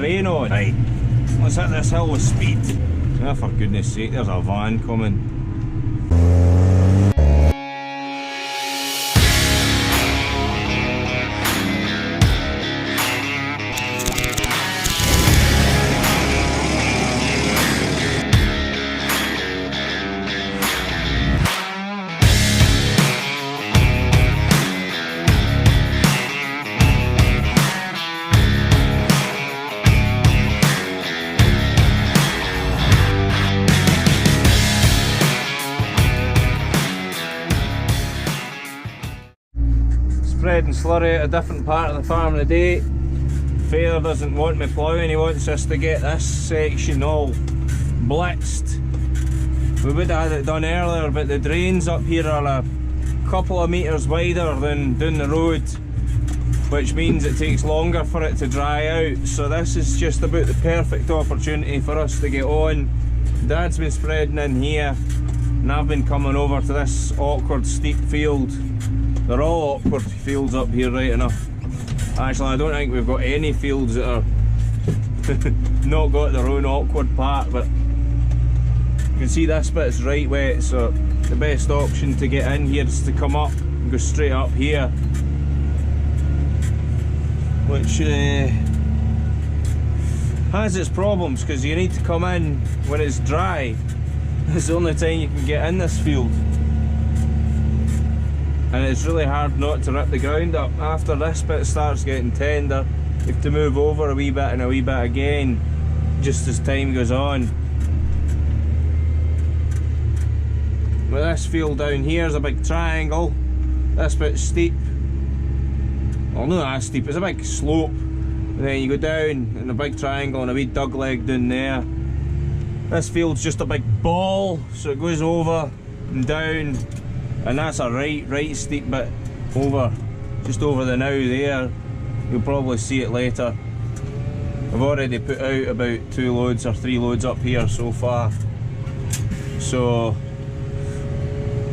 rain on. Right, let's hit this hill with speed. Oh, for goodness sake, there's a van coming. Spreading slurry at a different part of the farm today. Father doesn't want me ploughing, he wants us to get this section all blitzed. We would have had it done earlier, but the drains up here are a couple of metres wider than down the road, which means it takes longer for it to dry out. So this is just about the perfect opportunity for us to get on. Dad's been spreading in here, and I've been coming over to this awkward steep field. They're all awkward fields up here, right enough. Actually, I don't think we've got any fields that are not got their own awkward part, but you can see this bit's right wet, so the best option to get in here is to come up and go straight up here, which has its problems because you need to come in when it's dry. It's the only time you can get in this field. And it's really hard not to rip the ground up. After this bit starts getting tender, you have to move over a wee bit and a wee bit again, just as time goes on. With this field down here is a big triangle. This bit's steep. Well, not that steep, it's a big slope. And then you go down in a big triangle and a wee dug leg down there. This field's just a big ball, so it goes over and down. And that's a right steep bit over, just over the now there. You'll probably see it later. I've already put out about 2 loads or 3 loads up here so far. So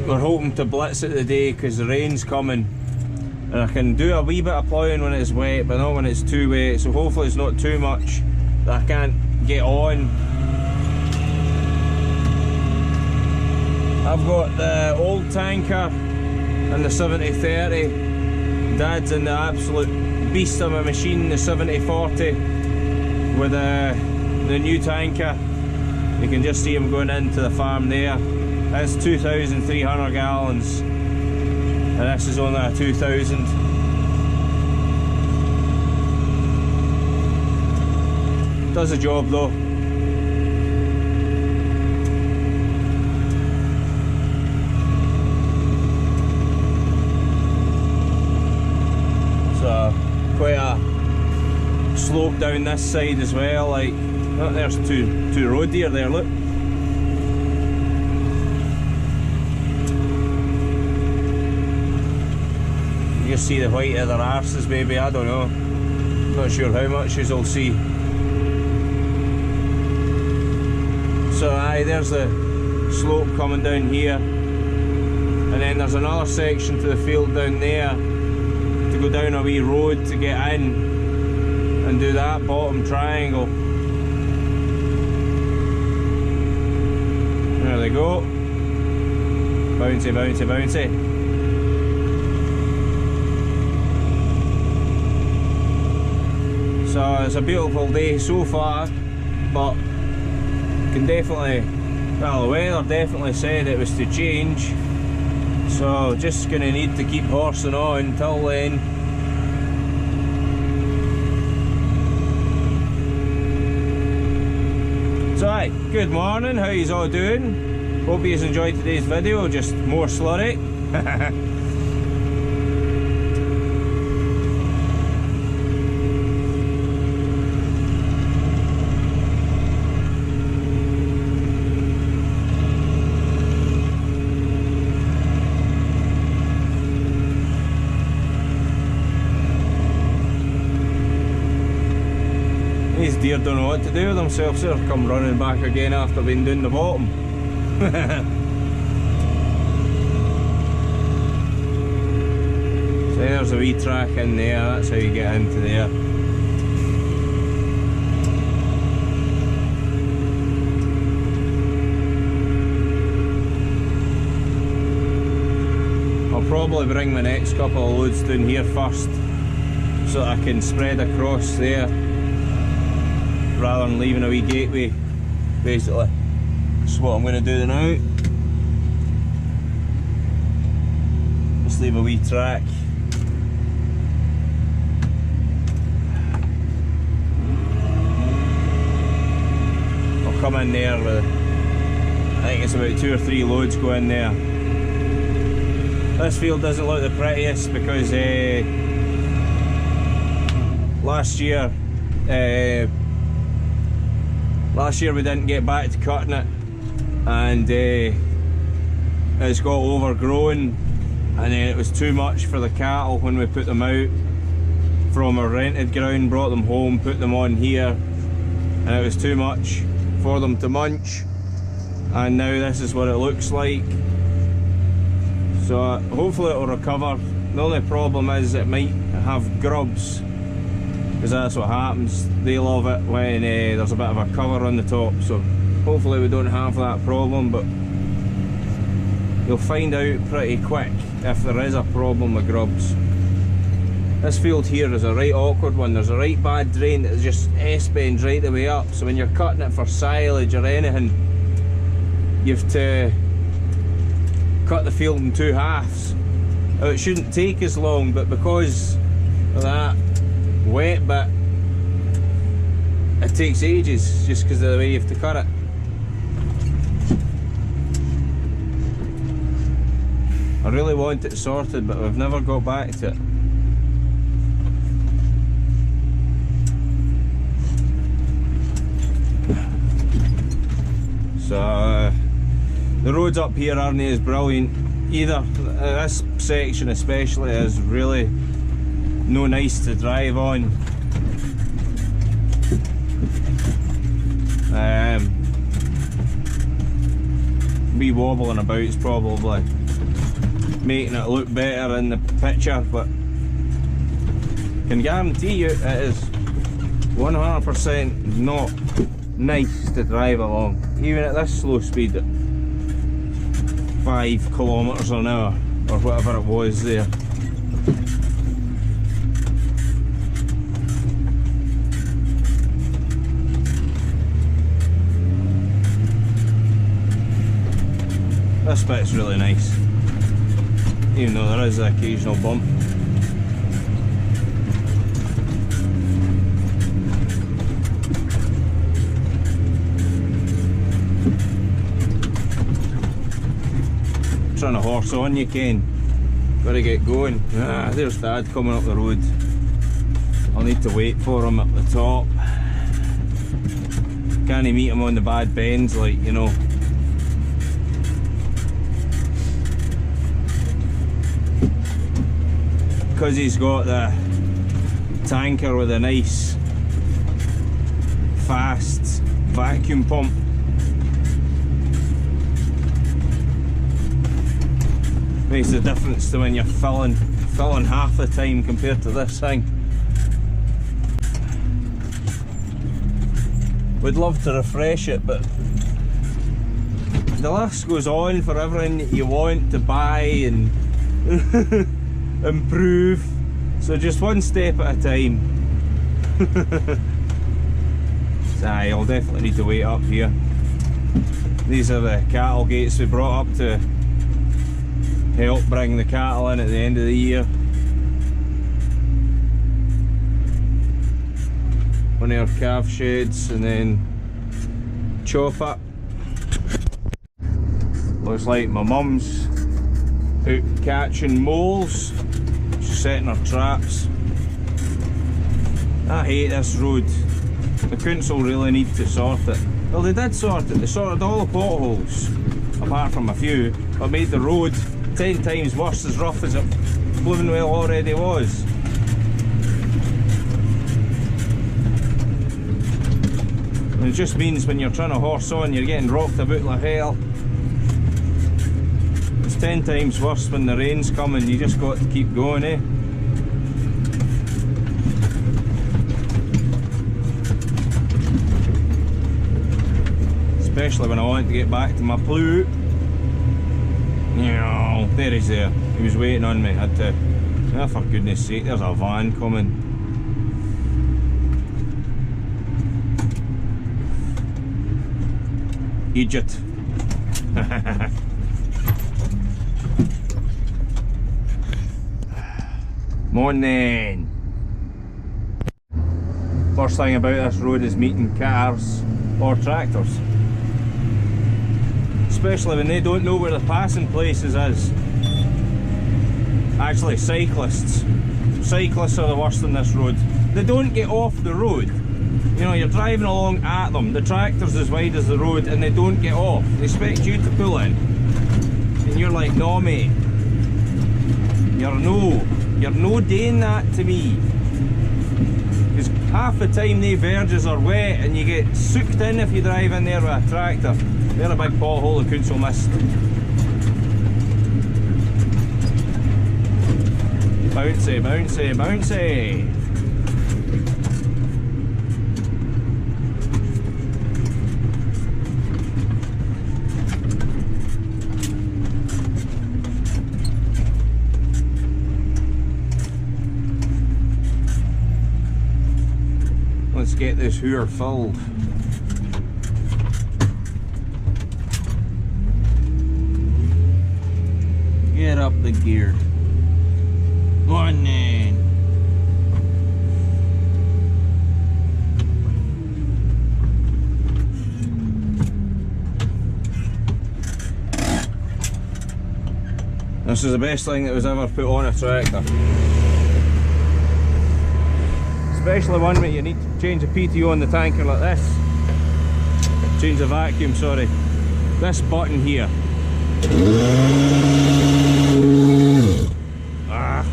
we're hoping to blitz it today because the rain's coming. And I can do a wee bit of ploughing when it's wet, but not when it's too wet. So hopefully it's not too much that I can't get on. I've got the old tanker and the 70-30. Dad's in the absolute beast of a machine, the 70-40 with the new tanker. You can just see him going into the farm there. That's 2,300 gallons and this is only a 2,000. Does the job though. Quite a slope down this side as well, like, oh, there's two road deer there, look. You just see the white of their arses maybe, I don't know. Not sure how much you'll see. So aye, there's the slope coming down here. And then there's another section to the field down there. Go down a wee road to get in and do that bottom triangle. There they go. Bouncy, bouncy, bouncy. So it's a beautiful day so far, but can definitely, well, the weather definitely said it was to change. So just going to need to keep horsing on till then. So aye, good morning, how yous all doing? Hope yous enjoyed today's video, just more slurry. These deer don't know what to do with themselves, they'll come running back again after being down the bottom. So there's a wee track in there, that's how you get into there. probably bring my next couple of loads down here first, so that I can spread across there rather than leaving a wee gateway, basically. That's what I'm going to do now. Just leave a wee track. I'll come in there with, I think it's about 2 or 3 loads go in there. This field doesn't look the prettiest because last year we didn't get back to cutting it, and it's got overgrown, and then it was too much for the cattle when we put them out from our rented ground, brought them home, put them on here, and it was too much for them to munch, and now this is what it looks like. So hopefully it will recover. The only problem is it might have grubs, because that's what happens. They love it when there's a bit of a cover on the top, so hopefully we don't have that problem, but you'll find out pretty quick if there is a problem with grubs. This field here is a right awkward one. There's a right bad drain that just S-bends right the way up, so when you're cutting it for silage or anything, you have to cut the field in 2 halves. Now, it shouldn't take as long, but because of that wet bit, it takes ages just because of the way you have to cut it. I really want it sorted, but we've never got back to it. So the roads up here aren't as brilliant either. This section especially is really no nice to drive on. Me wobbling about's probably making it look better in the picture, but can guarantee you it is 100% not nice to drive along, even at this slow speed at 5 kilometres an hour or whatever it was there. This bit's really nice, even though there is the occasional bump. Trying to horse on, you can. Gotta get going. Ah, there's Dad coming up the road. I'll need to wait for him at the top. Can't meet him on the bad bends, like, you know. Because he's got the tanker with a nice fast vacuum pump. Makes a difference to when you're filling half the time compared to this thing. Would love to refresh it, but the list goes on for everything that you want to buy and improve, so just one step at a time. So I'll definitely need to wait up here. These are the cattle gates we brought up to help bring the cattle in at the end of the year. One of our calf sheds, and then chop up. Looks like my mum's out catching moles. She's setting her traps. I hate this road. The council really need to sort it. Well, they did sort it. They sorted all the potholes, apart from a few, but made the road 10 times worse, as rough as it blooming well already was. And it just means when you're trying to horse on, you're getting rocked about like hell. It's 10 times worse when the rain's coming. You just got to keep going, eh? Especially when I want to get back to my plough. There he's there. He was waiting on me. Had to. Oh, for goodness sake, there's a van coming. Egypt. Morning. First thing about this road is meeting cars or tractors. Especially when they don't know where the passing places is. Actually, cyclists. Cyclists are the worst on this road. They don't get off the road. You know, you're driving along at them, the tractor's as wide as the road, and they don't get off. They expect you to pull in. And you're like, no mate. You're no doing that to me. Because half the time they verges are wet and you get soaked in if you drive in there with a tractor. They're a big pothole the council missed. Bouncy, bouncy, bouncy. Let's get this hooer filled. Get up the gear. Morning. This is the best thing that was ever put on a tractor. Especially one where you need to change a PTO on the tanker like this. Change the vacuum, sorry. This button here. Ah.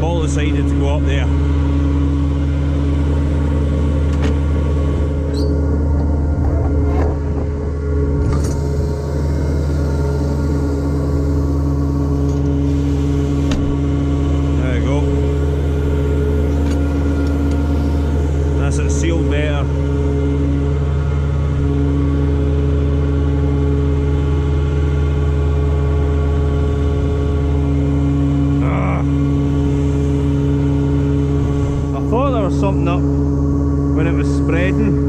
Ball decided to go up there. Sealed better. I thought there was something up when it was spreading.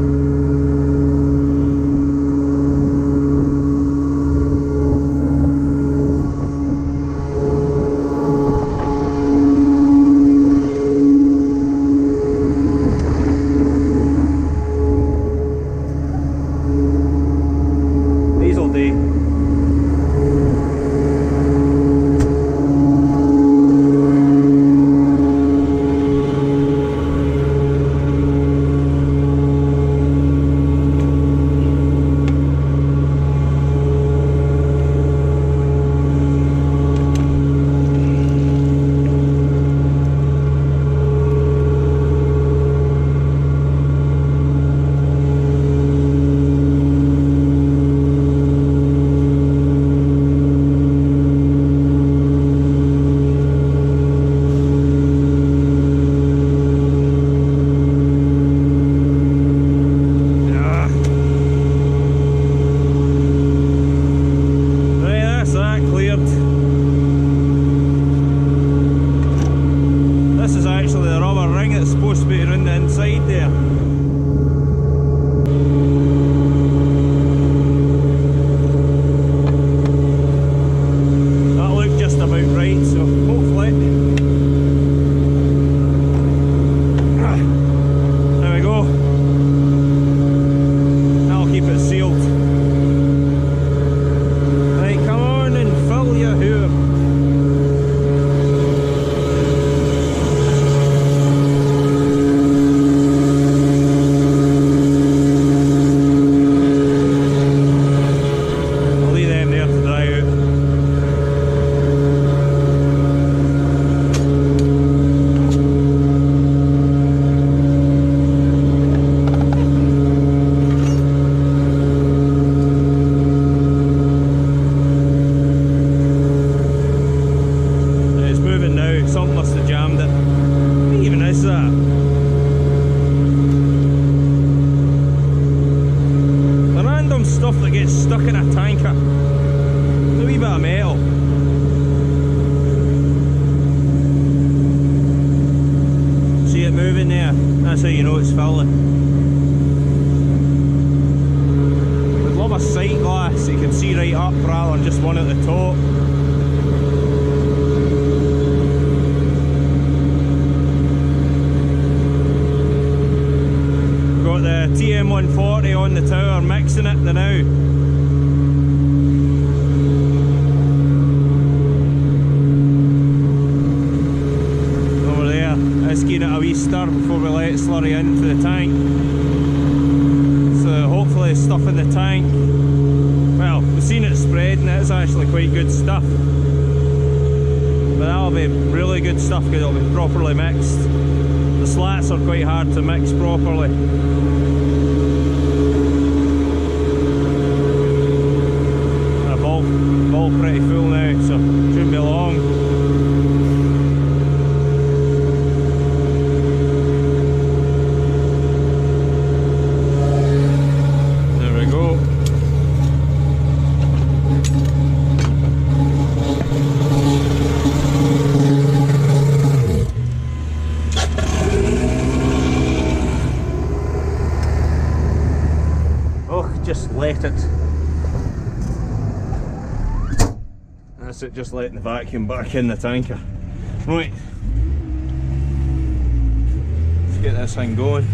140 on the tower, mixing it the now. Over there, let's give it a wee stir before we let slurry into the tank. So hopefully stuff in the tank, well, we've seen it spread and it's actually quite good stuff. But that'll be really good stuff because it'll be properly mixed. The slats are quite hard to mix properly. A ball pretty full now, so shouldn't be long. There we go. Just let it. That's it, just letting the vacuum back in the tanker. Right, let's get this thing going.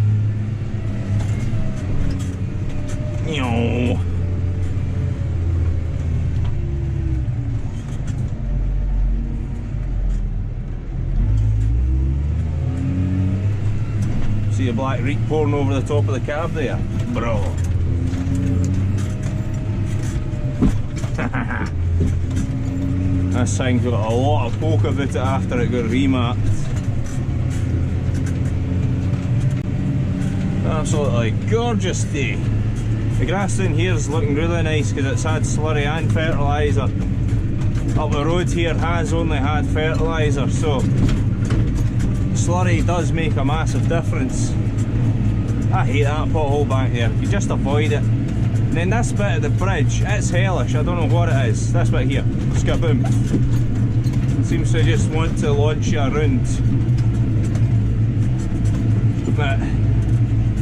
See a black reek pouring over the top of the cab there? Bro. This thing's got a lot of poke about it after it got remapped. Absolutely gorgeous day. The grass in here is looking really nice because it's had slurry and fertiliser. Up the road here has only had fertiliser, so slurry does make a massive difference. I hate that pothole back there, you just avoid it. And then this bit of the bridge, it's hellish, I don't know what it is. This bit here, skaboom. It seems to just want to launch you around. But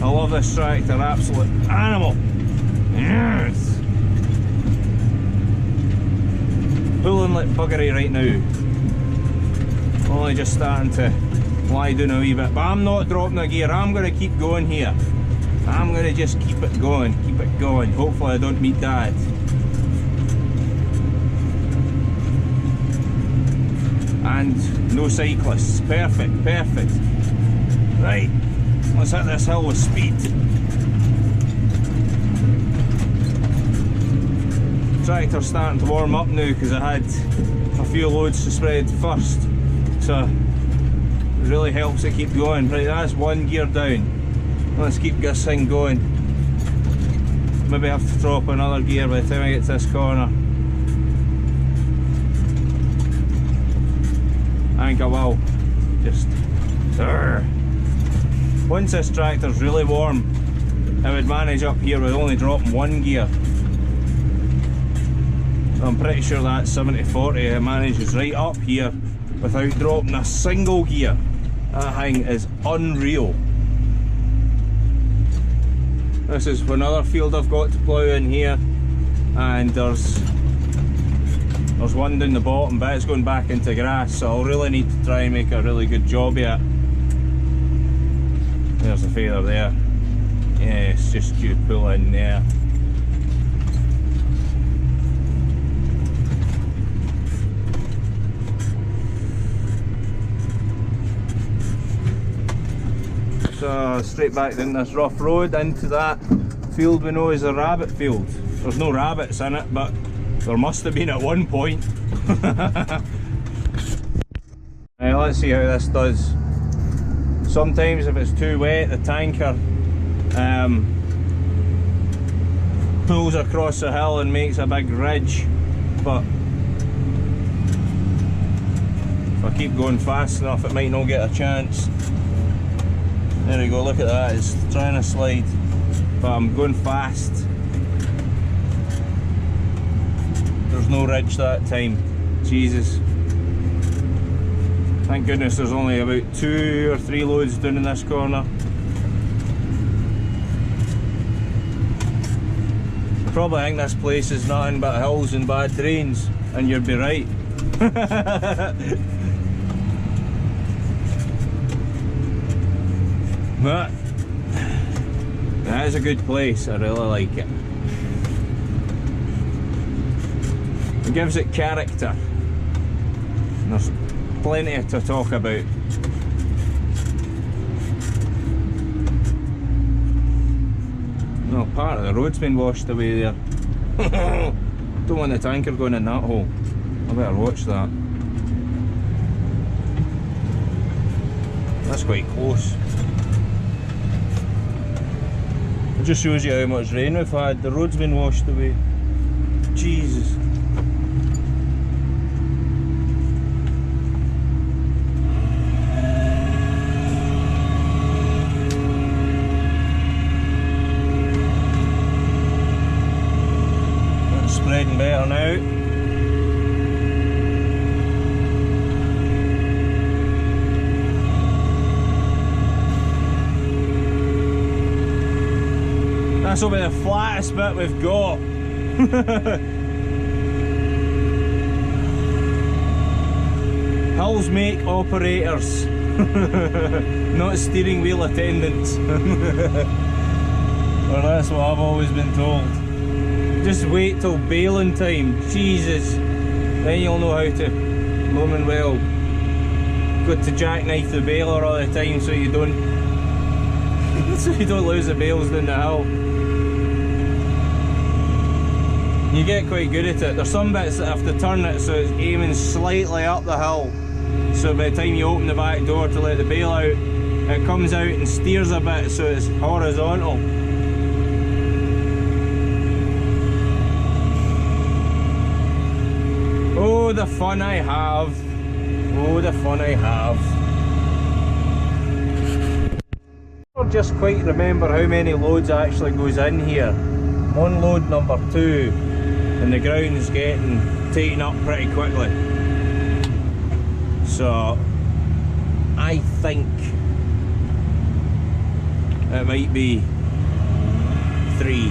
I love this tractor, absolute animal. Yes! Pulling like buggery right now. Only just starting to lie down a wee bit, but I'm not dropping a gear, I'm going to keep going here. I'm going to just keep it going, hopefully I don't meet Dad. And no cyclists, perfect. Right, let's hit this hill with speed. Tractor's starting to warm up now because I had a few loads to spread first, so it really helps it keep going. Right, that's one gear down. Let's keep this thing going. Maybe have to drop another gear by the time I get to this corner. I think I will. Just once this tractor's really warm, I would manage up here with only dropping one gear. I'm pretty sure that 70-40 it manages right up here without dropping a single gear. That thing is unreal. This is another field I've got to plough in here, and there's one down the bottom, but it's going back into grass, so I'll really need to try and make a really good job of it. There's the feather there. Yeah, it's just due to pull in there. So straight back down this rough road into that field we know is a rabbit field. There's no rabbits in it, but there must have been at one point. Right, let's see how this does. Sometimes if it's too wet, the tanker pulls across the hill and makes a big ridge, but if I keep going fast enough it might not get a chance. There we go, look at that, it's trying to slide, but I'm going fast. There's no ridge that time, Jesus. Thank goodness there's only about 2 or 3 loads down in this corner. You probably think this place is nothing but hills and bad drains, and you'd be right. But That is a good place, I really like it. It gives it character. And there's plenty to talk about. No, part of the road's been washed away there. Don't want the tanker going in that hole. I better watch that. That's quite close. It just shows you how much rain we've had. The road's been washed away. Jesus. It's spreading better now. This will be the flattest bit we've got. Hills make operators, not steering wheel attendants. Or that's what I've always been told. Just wait till baling time, Jesus. Then you'll know how to blooming well go to jackknife the baler all the time so you don't lose the bales down the hill. You get quite good at it. There's some bits that have to turn it so it's aiming slightly up the hill. So by the time you open the back door to let the bale out, it comes out and steers a bit so it's horizontal. Oh, the fun I have. Oh, the fun I have. I don't just quite remember how many loads actually goes in here. I'm on load number 2. And the ground's getting taken up pretty quickly. So I think it might be 3,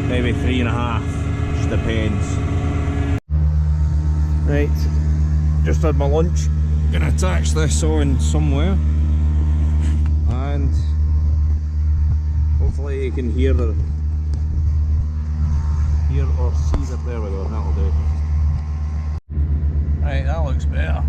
maybe 3.5, just depends. Right, just had my lunch. Gonna attach this on somewhere and hopefully you can hear or see that. There we go, that'll do. Right, that looks better.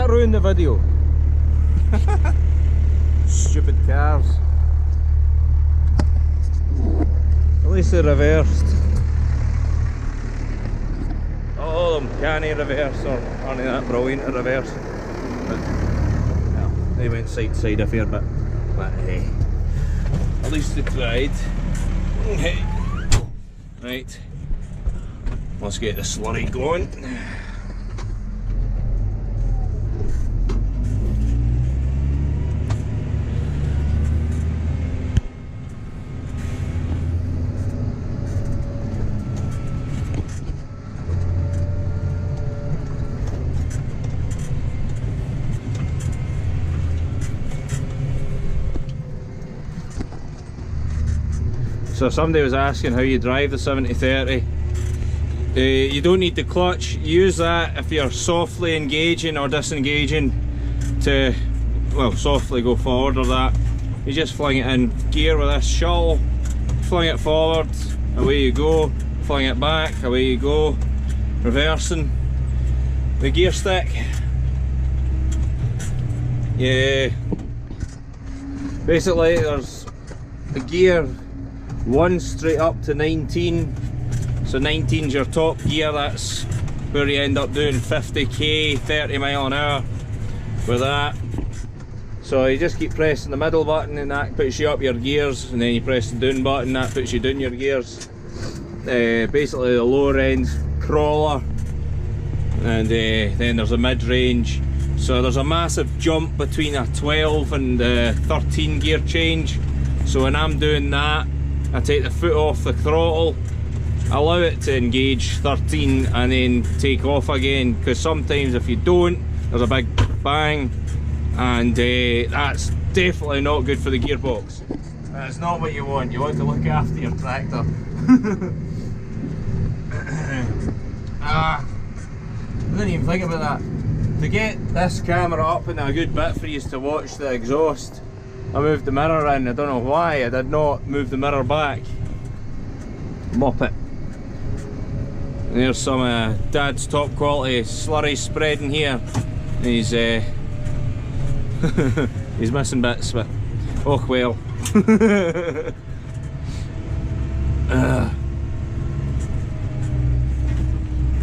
Ruin the video. Stupid cars. At least they're reversed. All of them can't reverse or aren't that brilliant at reverse. But well, they went side to side a fair bit. But hey, at least they tried. Okay. Right. Let's get the slurry going. So somebody was asking how you drive the 70-30. You don't need the clutch. Use that if you're softly engaging or disengaging to, well, softly go forward or that. You just fling it in gear with this shuttle, fling it forward, away you go, fling it back, away you go, reversing the gear stick. Yeah, basically there's a gear 1 straight up to 19. So 19's your top gear, that's where you end up doing 50k, 30 mile an hour with that. So you just keep pressing the middle button and that puts you up your gears, and then you press the down button, that puts you down your gears. Basically the lower end's crawler, and then there's a mid-range. So there's a massive jump between a 12 and 13 gear change. So when I'm doing that, I take the foot off the throttle, allow it to engage 13 and then take off again, because sometimes if you don't, there's a big bang, and that's definitely not good for the gearbox. That's not what you want. You want to look after your tractor. I didn't even think about that. To get this camera up in a good bit for you to watch the exhaust, I moved the mirror in. I don't know why I did not move the mirror back. Mop it. And there's some Dad's top quality slurry spreading here. And he's he's missing bits, but oh well.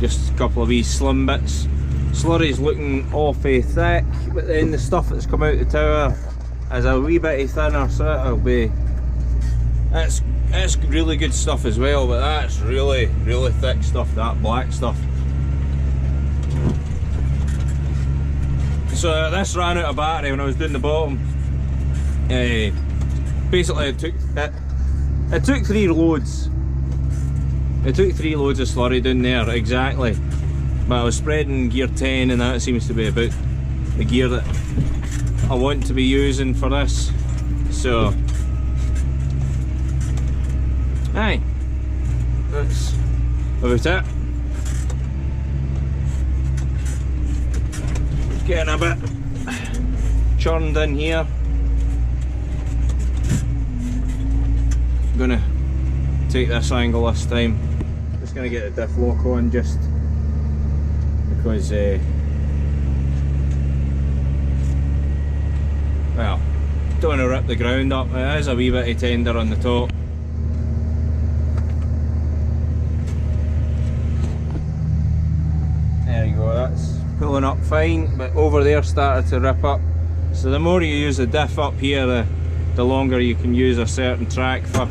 Just a couple of these slim bits. Slurry's looking awfully thick, but then the stuff that's come out the tower is a wee bit thinner, so it'll be, it's really good stuff as well, but that's really thick stuff, that black stuff. So this ran out of battery when I was doing the bottom. Basically it took 3 loads. It took 3 loads of slurry down there, exactly. But I was spreading gear 10, and that seems to be about the gear that I want to be using for this. So, aye, that's about it. Getting a bit churned in here. I'm gonna take this angle this time. Just gonna get the diff lock on just because well, don't want to rip the ground up. It is a wee bit tender on the top. There you go, that's pulling up fine, but over there started to rip up. So the more you use the diff up here, the longer you can use a certain track for.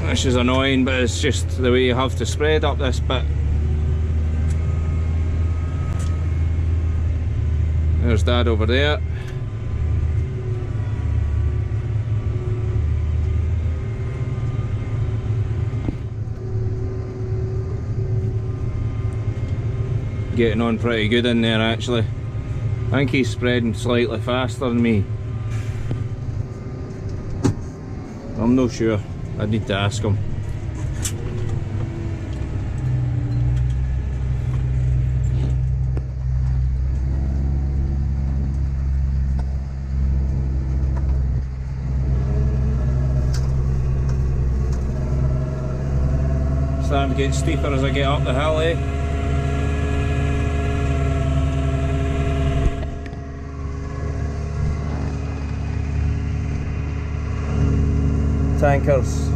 Which is annoying, but it's just the way you have to spread up this bit. There's Dad over there. Getting on pretty good in there actually. I think he's spreading slightly faster than me. I'm not sure. I need to ask him. Starting to get steeper as I get up the hill, eh? Tanker's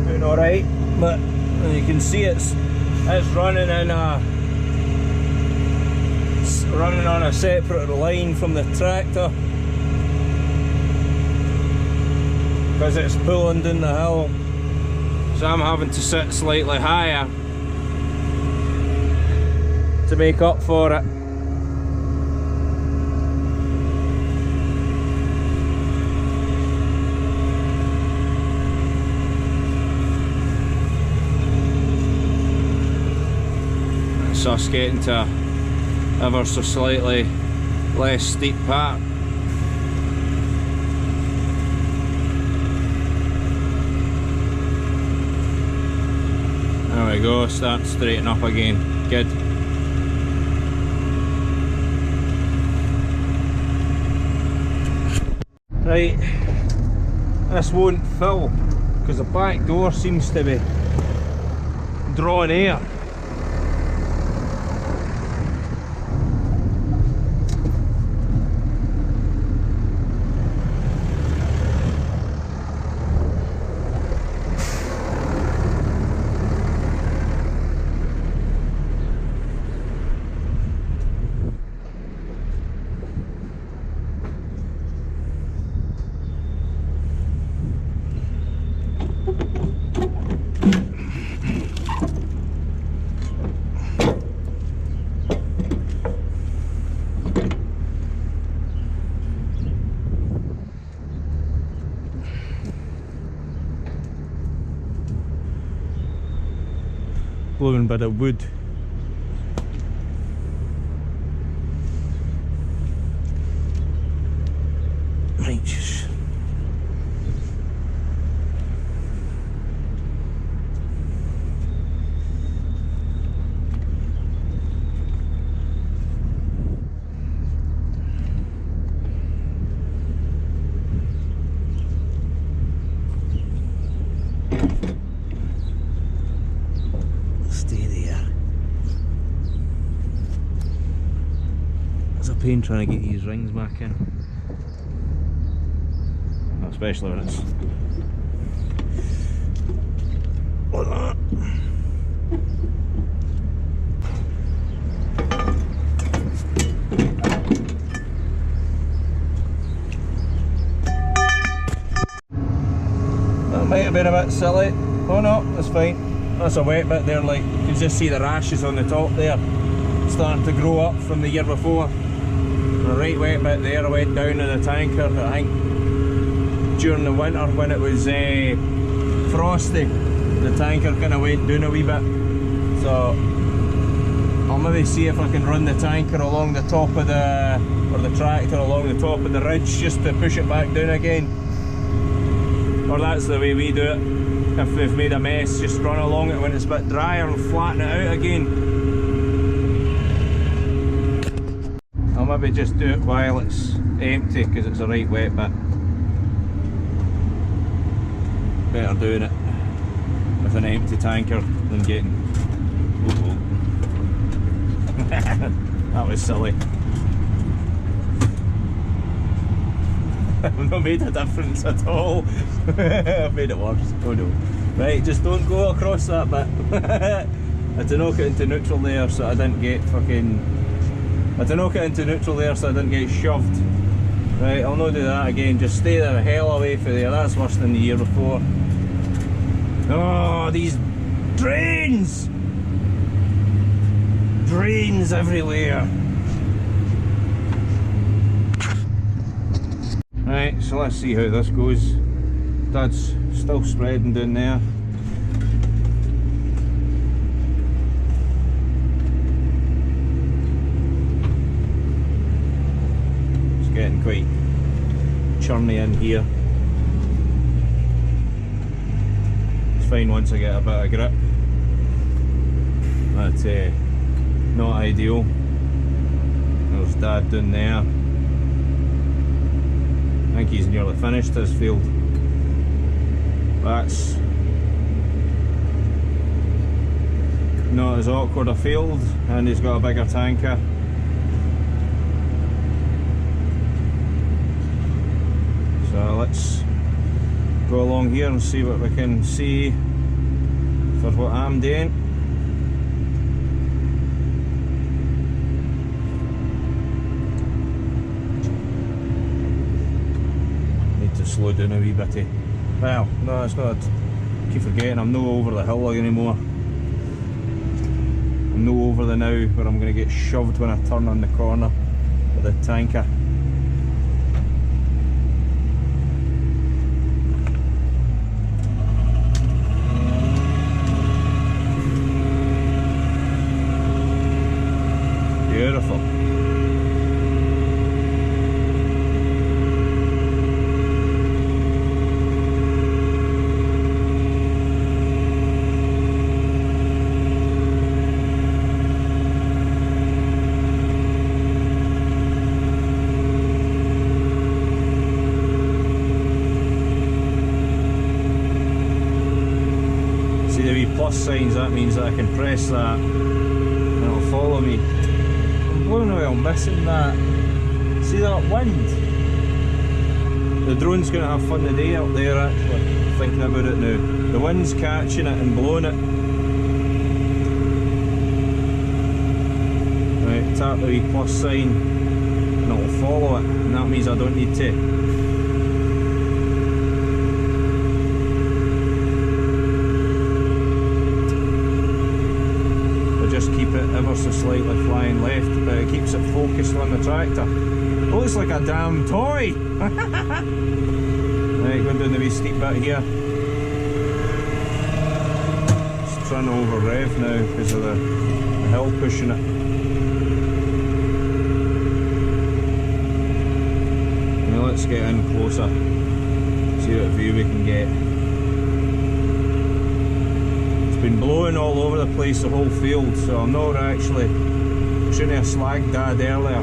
doing alright, but you can see it's running in running on a separate line from the tractor because it's pulling down the hill, so I'm having to sit slightly higher to make up for it. So it's getting to ever so slightly less steep part. go, start to straighten up again. Good. Right, this won't fill because the back door seems to be drawing air. Blowing bit of wood. Right, just stay there. It's a pain trying to get these rings back in. Especially when it's like that. That might have been a bit silly. Oh no, that's fine. That's a wet bit there, like you can just see the rashes on the top there starting to grow up from the year before. A right wet bit there. I went down in the tanker, I think during the winter when it was frosty, the tanker kind of went down a wee bit, so I'll maybe see if I can run the tanker along the top of the, or the tractor along the top of the ridge just to push it back down again, or that's the way we do it. If we've made a mess, just run along it when it's a bit drier and flatten it out again. I'll maybe just do it while it's empty because it's a right wet bit. Better doing it with an empty tanker than getting... That was silly. I've not made a difference at all. I've made it worse. Oh no. Right, just don't go across that bit. I had to knock it into neutral there so I didn't get fucking... I had to knock it into neutral there so I didn't get shoved. Right, I'll not do that again. Just stay the hell away from there. That's worse than the year before. Oh, these drains! Drains everywhere. Right, so let's see how this goes. Dad's still spreading down there. It's getting quite churny in here. It's fine once I get a bit of grip. That's not ideal. There's Dad down there. I think he's nearly finished his field. That's not as awkward a field, and he's got a bigger tanker. So let's go along here and see what we can see for what I'm doing. Slow down a wee bit. Well, no, it's not. I keep forgetting I'm no over the hill anymore. I'm no over the now where I'm going to get shoved when I turn on the corner with the tanker. Beautiful. See the wee plus signs, that means that I can press that and it'll follow me. I'm blown away, I'm missing that. See that wind? The drone's going to have fun today up there actually, thinking about it now. The wind's catching it and blowing it. Right, tap the wee plus sign and it'll follow it, and that means I don't need to keep it ever so slightly flying left, but it keeps it focused on the tractor. It looks like a damn toy! Right, going down the wee steep bit here. It's trying to over rev now because of the hill pushing it. Now let's get in closer, see what view we can get. Been blowing all over the place, the whole field, so I'm not actually, shouldn't have slagged Dad earlier.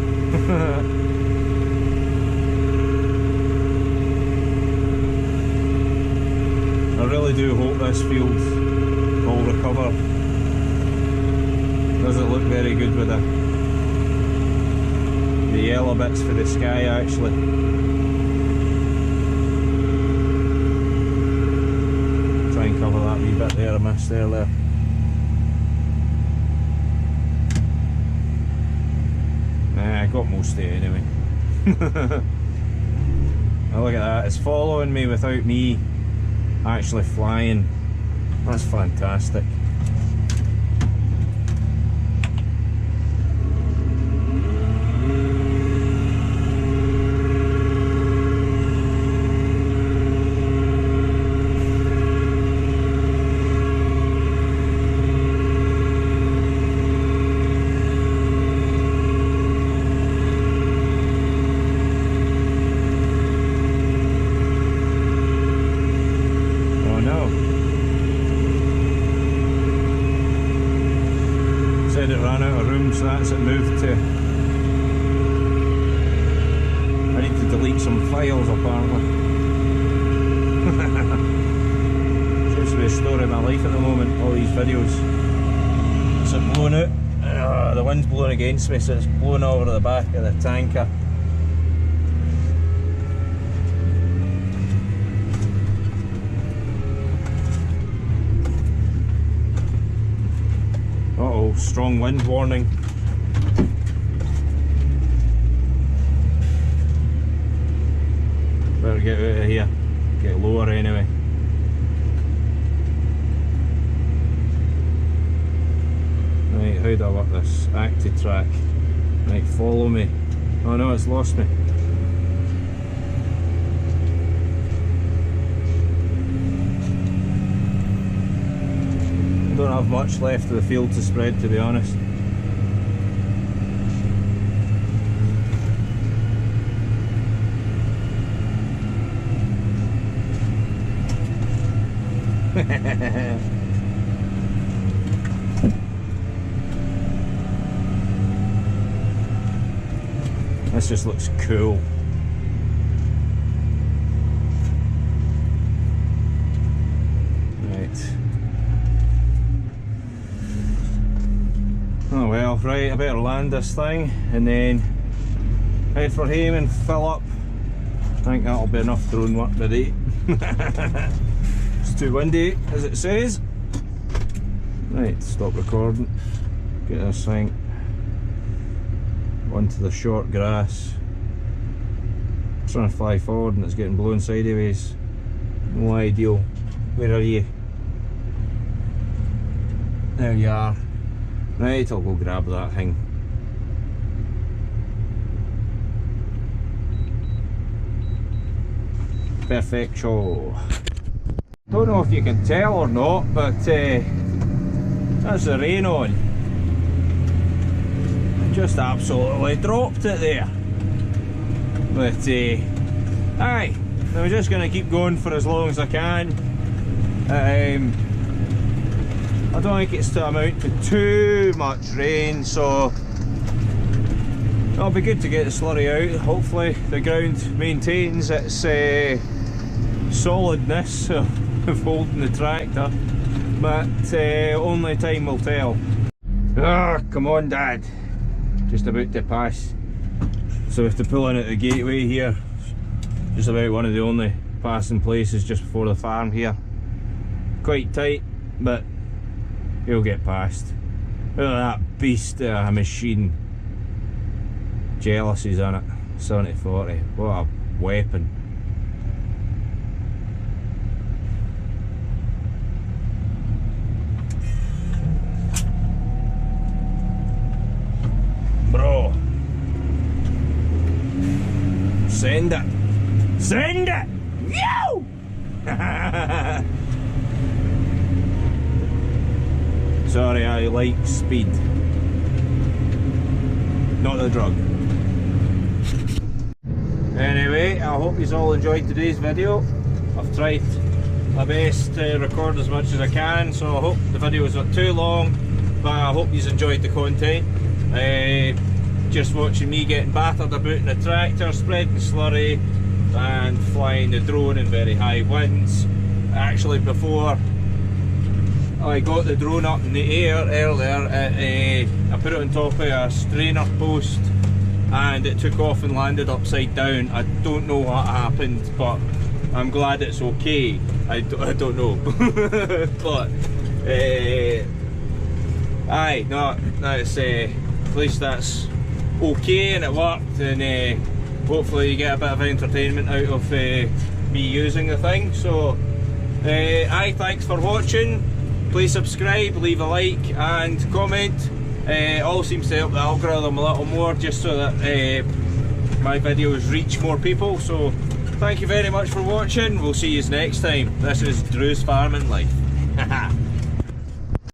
I really do hope this field will recover. Doesn't look very good with the yellow bits for the sky actually. Cover that wee bit there I missed earlier. Nah, I got most of it anyway. Oh, look at that, it's following me without me actually flying. That's fantastic. Said it ran out of room, so that's it moved to. I need to delete some files apparently. Seems to be the story of my life at the moment, all these videos. It's blowing out. The wind's blowing against me, so it's blowing over the back of the tanker. Uh-oh, strong wind warning. Better get out of here, get lower anyway. Right, how do I work this? Active track. Right, follow me. Oh no, it's lost me. I don't have much left of the field to spread, to be honest. This just looks cool. Right. Oh well, right, I better land this thing and then head for home and fill up. I think that'll be enough drone work today. It's too windy, as it says. Right, stop recording. Get this thing onto the short grass. It's trying to fly forward and it's getting blown sideways. No ideal. Where are you? There you are. Right, I'll go grab that thing. Perfecto. Don't know if you can tell or not, but that's the rain on. Just absolutely dropped it there. But aye, I'm just going to keep going for as long as I can. I don't think it's to amount to too much rain, so it'll be good to get the slurry out. Hopefully the ground maintains its solidness of holding the tractor. but only time will tell. Ah, come on Dad, just about to pass. So we have to pull in at the gateway here, just about one of the only passing places just before the farm here. Quite tight, but he'll get past. Look at that beast of a machine. Jealousy's on it, 70/40, what a weapon. Bro, send it, send it, yo! Sorry, I like speed, not the drug. Anyway, I hope you all enjoyed today's video. I've tried my best to record as much as I can, so I hope the video is not too long, but I hope you enjoyed the content. Just watching me getting battered about in the tractor, spreading slurry and flying the drone in very high winds. Actually, before I got the drone up in the air earlier, I put it on top of a strainer post and it took off and landed upside down. I don't know what happened, but I'm glad it's okay. I don't know. But aye, no, that's at least that's okay and it worked, and hopefully you get a bit of entertainment out of me using the thing. So aye, thanks for watching. Please subscribe, leave a like and comment. All seems to help the algorithm a little more, just so that my videos reach more people. So thank you very much for watching. We'll see you next time. This is Drew's Farming Life.